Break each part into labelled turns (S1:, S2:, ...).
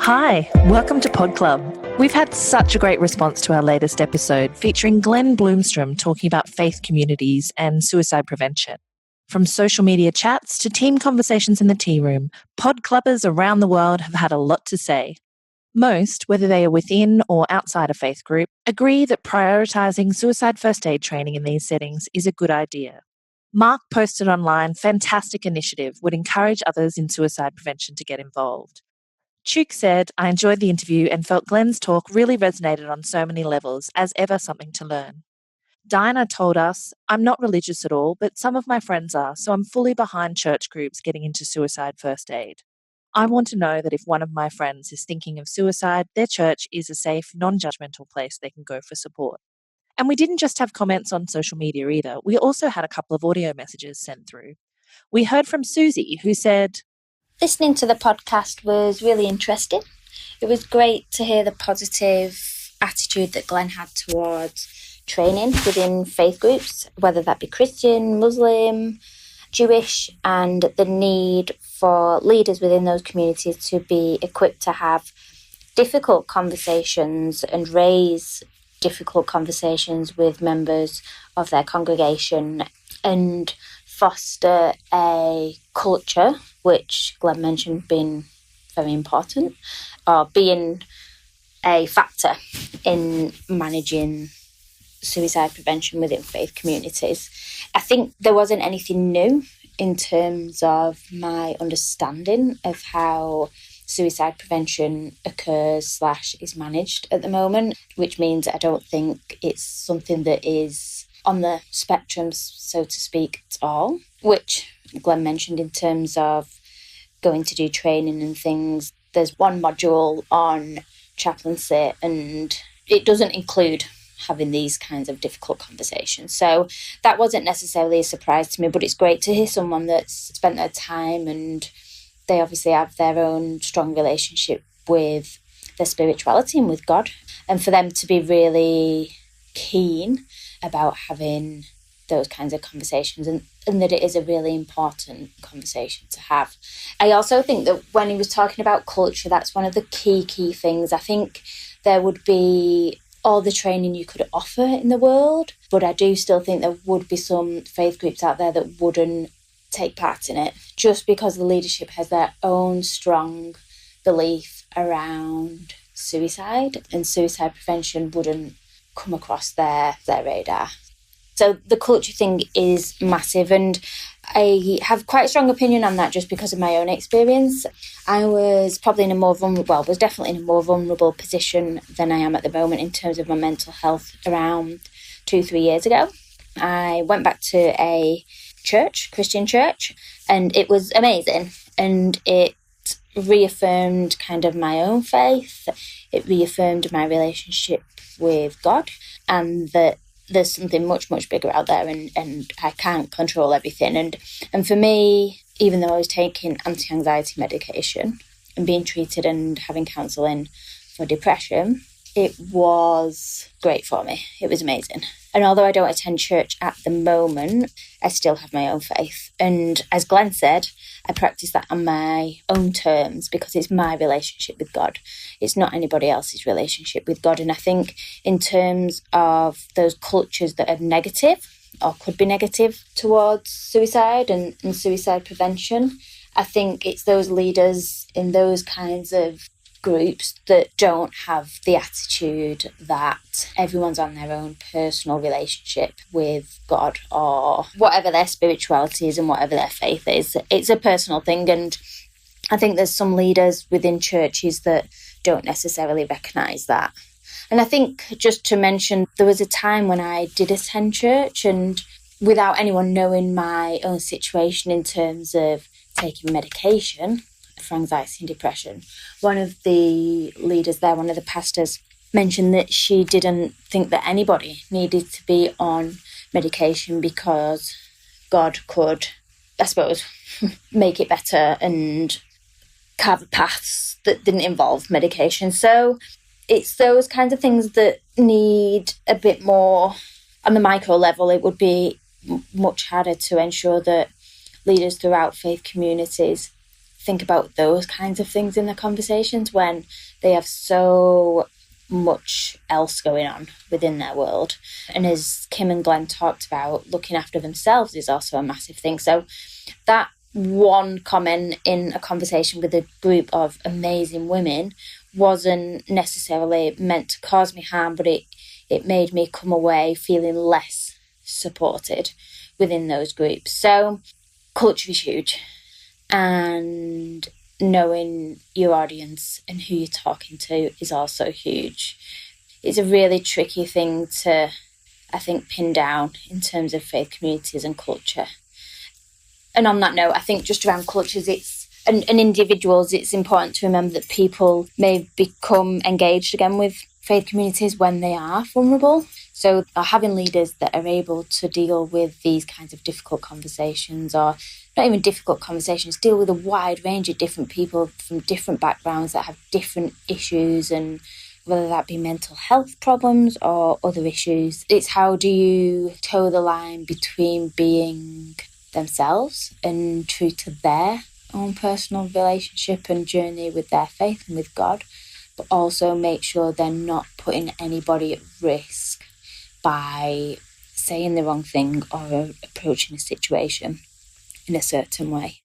S1: Hi, welcome to Podclub. We've had such a great response to our latest episode featuring Glen Bloomstrom talking about faith communities and suicide prevention. From social media chats to team conversations in the tea room, Podclubbers around the world have had a lot to say. Most, whether they are within or outside a faith group, agree that prioritising suicide first aid training in these settings is a good idea. Mark posted online, fantastic initiative, would encourage others in suicide prevention to get involved. Chuk said, I enjoyed the interview and felt Glen's talk really resonated on so many levels, as ever something to learn. Dinah told us, I'm not religious at all, but some of my friends are, so I'm fully behind church groups getting into suicide first aid. I want to know that if one of my friends is thinking of suicide, their church is a safe, non-judgmental place they can go for support. And we didn't just have comments on social media either. We also had a couple of audio messages sent through. We heard from Susie, who said,
S2: listening to the podcast was really interesting. It was great to hear the positive attitude that Glen had towards training within faith groups, whether that be Christian, Muslim, Jewish, and the need for leaders within those communities to be equipped to have difficult conversations and raise difficult conversations with members of their congregation and foster a culture, which Glen mentioned being very important, or being a factor in managing suicide prevention within faith communities. I think there wasn't anything new in terms of my understanding of how suicide prevention occurs / is managed at the moment, which means I don't think it's something that is on the spectrum, so to speak, at all, which Glen mentioned in terms of going to do training and things. There's one module on chaplaincy and it doesn't include having these kinds of difficult conversations. So that wasn't necessarily a surprise to me, but it's great to hear someone that's spent their time and they obviously have their own strong relationship with their spirituality and with God. And for them to be really keen about having those kinds of conversations and that it is a really important conversation to have. I also think that when he was talking about culture, that's one of the key things. I think there would be all the training you could offer in the world, but I do still think there would be some faith groups out there that wouldn't take part in it just because the leadership has their own strong belief around suicide and suicide prevention wouldn't come across their radar. So the culture thing is massive and I have quite a strong opinion on that just because of my own experience. I was probably in a more vulnerable, was definitely in a more vulnerable position than I am at the moment in terms of my mental health around 2-3 years ago. I went back to a church, Christian church, and it was amazing. And it reaffirmed kind of my own faith. It reaffirmed my relationship with God and that there's something much bigger out there and I can't control everything. And for me, even though I was taking anti-anxiety medication and being treated and having counselling for depression, it was great for me. It was amazing. And although I don't attend church at the moment, I still have my own faith. And as Glen said, I practice that on my own terms because it's my relationship with God. It's not anybody else's relationship with God. And I think in terms of those cultures that are negative or could be negative towards suicide and suicide prevention, I think it's those leaders in those kinds of groups that don't have the attitude that everyone's on their own personal relationship with God or whatever their spirituality is and whatever their faith is. It's a personal thing, and I think there's some leaders within churches that don't necessarily recognise that. And I think, just to mention, there was a time when I did attend church and without anyone knowing my own situation in terms of taking medication for anxiety and depression, one of the leaders there, one of the pastors, mentioned that she didn't think that anybody needed to be on medication because God could, I suppose, make it better and carve paths that didn't involve medication. So it's those kinds of things that need a bit more on the micro level. It would be much harder to ensure that leaders throughout faith communities think about those kinds of things in the conversations when they have so much else going on within their world. And as Kim and Glenn talked about, looking after themselves is also a massive thing. So that one comment in a conversation with a group of amazing women wasn't necessarily meant to cause me harm, but it made me come away feeling less supported within those groups. So culture is huge, and knowing your audience and who you're talking to is also huge. It's a really tricky thing to, I think, pin down in terms of faith communities and culture. And on that note, I think just around cultures, and individuals, it's important to remember that people may become engaged again with faith communities when they are vulnerable. So having leaders that are able to deal with these kinds of difficult conversations, or not even difficult conversations, deal with a wide range of different people from different backgrounds that have different issues, and whether that be mental health problems or other issues. It's how do you toe the line between being themselves and true to their own personal relationship and journey with their faith and with God, but also make sure they're not putting anybody at risk by saying the wrong thing or approaching a situation in a certain way.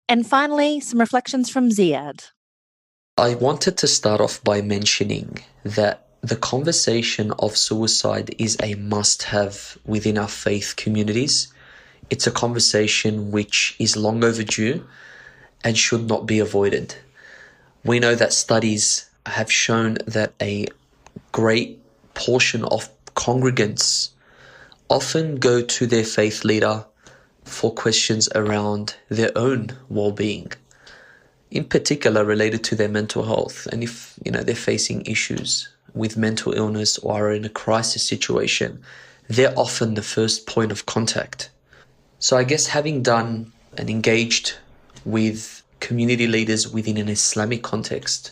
S1: And finally, some reflections from Ziad.
S3: I wanted to start off by mentioning that the conversation of suicide is a must-have within our faith communities. It's a conversation which is long overdue and should not be avoided. We know that studies have shown that a great portion of congregants often go to their faith leader for questions around their own well-being, in particular related to their mental health. And if they're facing issues with mental illness or are in a crisis situation, they're often the first point of contact. So I guess having done and engaged with community leaders within an Islamic context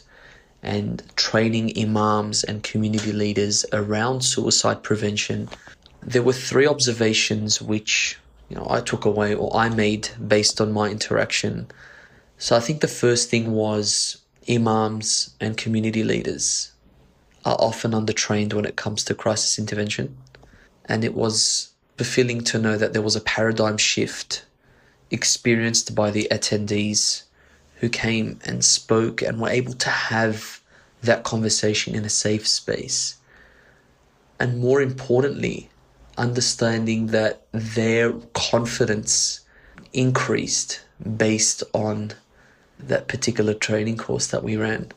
S3: and training imams and community leaders around suicide prevention, there were 3 observations which I took away, or I made based on my interaction. So I think the first thing was imams and community leaders are often undertrained when it comes to crisis intervention. And it was fulfilling to know that there was a paradigm shift experienced by the attendees who came and spoke and were able to have that conversation in a safe space. And more importantly, understanding that their confidence increased based on that particular training course that we ran.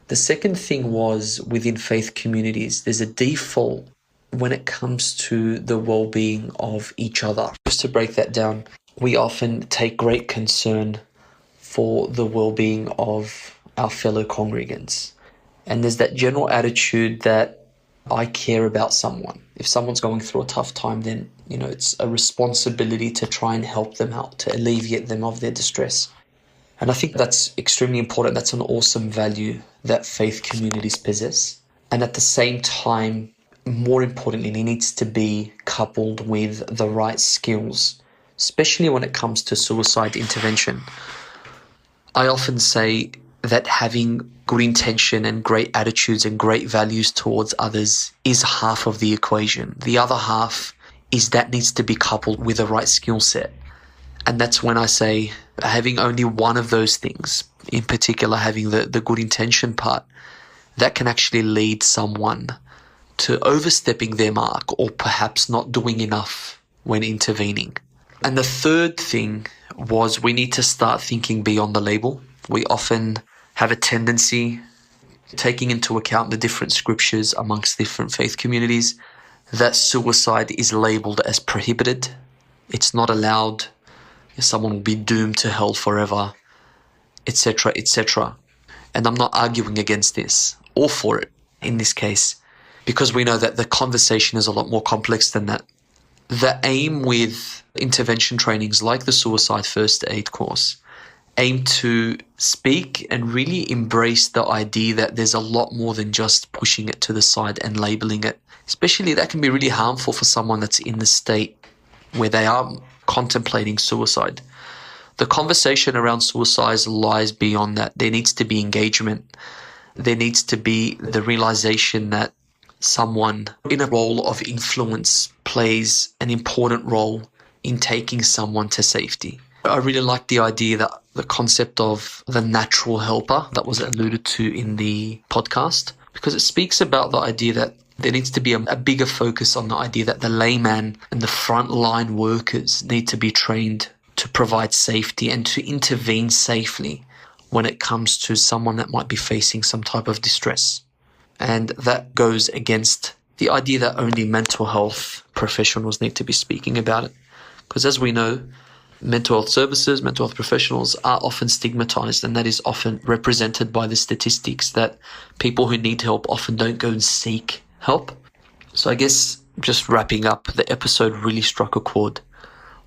S3: The second thing was, within faith communities, there's a default when it comes to the well-being of each other. Just to break that down, we often take great concern for the well-being of our fellow congregants. And there's that general attitude that I care about someone. If someone's going through a tough time, then, it's a responsibility to try and help them out, to alleviate them of their distress. And I think that's extremely important. That's an awesome value that faith communities possess. And at the same time, more importantly, it needs to be coupled with the right skills, especially when it comes to suicide intervention. I often say that having good intention and great attitudes and great values towards others is half of the equation. The other half is that needs to be coupled with the right skill set. And that's when I say having only one of those things, in particular having the good intention part, that can actually lead someone to overstepping their mark or perhaps not doing enough when intervening. And the third thing was we need to start thinking beyond the label. We often have a tendency, taking into account the different scriptures amongst different faith communities, that suicide is labeled as prohibited. It's not allowed. Someone will be doomed to hell forever, etc., etc. And I'm not arguing against this or for it in this case, because we know that the conversation is a lot more complex than that. The aim with intervention trainings like the suicide first aid course aim to speak and really embrace the idea that there's a lot more than just pushing it to the side and labeling it. Especially that can be really harmful for someone that's in the state where they are contemplating suicide. The conversation around suicide lies beyond that. There needs to be engagement. There needs to be the realization that someone in a role of influence plays an important role in taking someone to safety. I really like the idea that the concept of the natural helper that was alluded to in the podcast, because it speaks about the idea that there needs to be a bigger focus on the idea that the layman and the frontline workers need to be trained to provide safety and to intervene safely when it comes to someone that might be facing some type of distress. And that goes against the idea that only mental health professionals need to be speaking about it. Because as we know, mental health services, mental health professionals are often stigmatized, and that is often represented by the statistics that people who need help often don't go and seek help. So I guess just wrapping up, the episode really struck a chord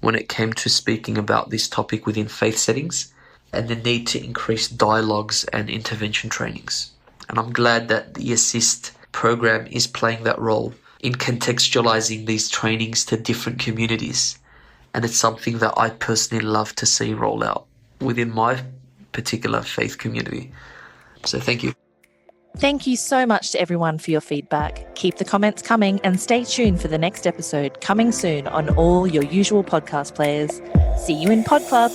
S3: when it came to speaking about this topic within faith settings and the need to increase dialogues and intervention trainings. And I'm glad that the Assist program is playing that role in contextualizing these trainings to different communities. And it's something that I personally love to see roll out within my particular faith community. So thank you.
S1: Thank you so much to everyone for your feedback. Keep the comments coming and stay tuned for the next episode coming soon on all your usual podcast players. See you in Podclub.